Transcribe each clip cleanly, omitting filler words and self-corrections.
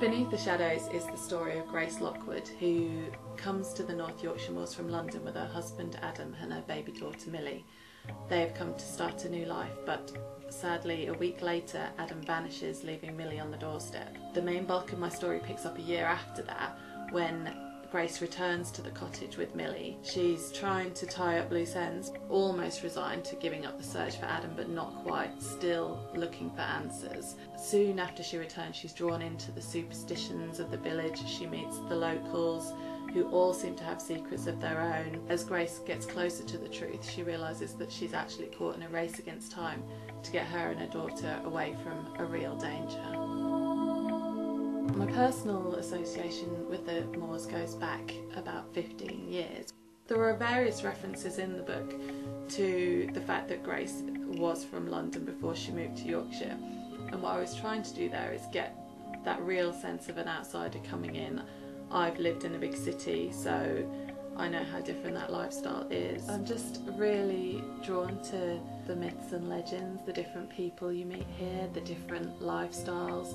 Beneath the Shadows is the story of Grace Lockwood, who comes to the North Yorkshire moors from London with her husband Adam and her baby daughter Millie. They have come to start a new life, but sadly a week later Adam vanishes, leaving Millie on the doorstep. The main bulk of my story picks up a year after that, when Grace returns to the cottage with Millie. She's trying to tie up loose ends, almost resigned to giving up the search for Adam, but not quite, still looking for answers. Soon after she returns, she's drawn into the superstitions of the village. She meets the locals, who all seem to have secrets of their own. As Grace gets closer to the truth, she realises that she's actually caught in a race against time to get her and her daughter away from a real danger. My personal association with the moors goes back about 15 years. There are various references in the book to the fact that Grace was from London before she moved to Yorkshire, and what I was trying to do there is get that real sense of an outsider coming in. I've lived in a big city, so I know how different that lifestyle is. I'm just really drawn to the myths and legends, the different people you meet here, the different lifestyles,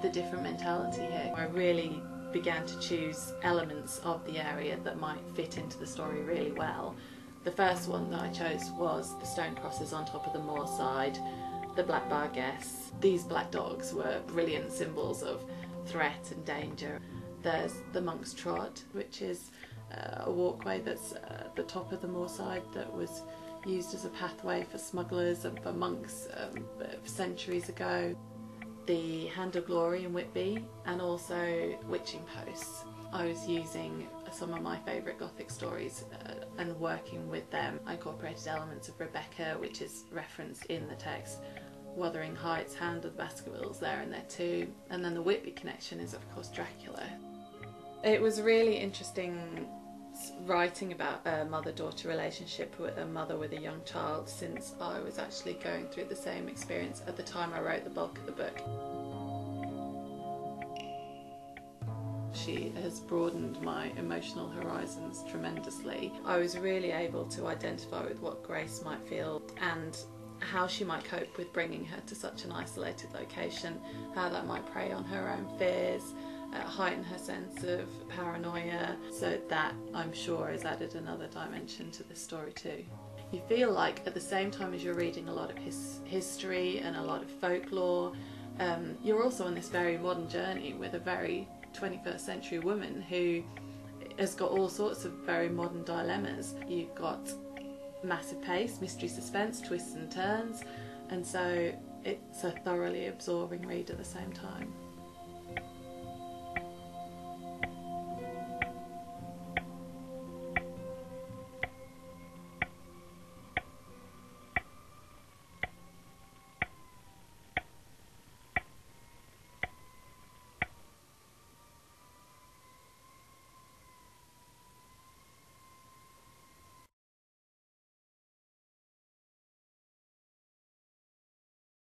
the different mentality here. I really began to choose elements of the area that might fit into the story really well. The first one that I chose was the stone crosses on top of the moorside, the black bar guests. These black dogs were brilliant symbols of threat and danger. There's the Monk's Trot, which is a walkway that's at the top of the moorside that was used as a pathway for smugglers and for monks centuries ago. The Hand of Glory in Whitby, and also witching posts. I was using some of my favourite Gothic stories and working with them. I incorporated elements of Rebecca, which is referenced in the text. Wuthering Heights, Hound of the Baskervilles there and there too. And then the Whitby connection is of course Dracula. It was really interesting writing about a mother-daughter relationship with a mother with a young child, since I was actually going through the same experience at the time I wrote the bulk of the book. She has broadened my emotional horizons tremendously. I was really able to identify with what Grace might feel and how she might cope with bringing her to such an isolated location, how that might prey on her own fears, heighten her sense of paranoia, so that, I'm sure, has added another dimension to this story too. You feel like at the same time as you're reading a lot of history and a lot of folklore, you're also on this very modern journey with a very 21st century woman who has got all sorts of very modern dilemmas. You've got massive pace, mystery, suspense, twists and turns, and so it's a thoroughly absorbing read at the same time.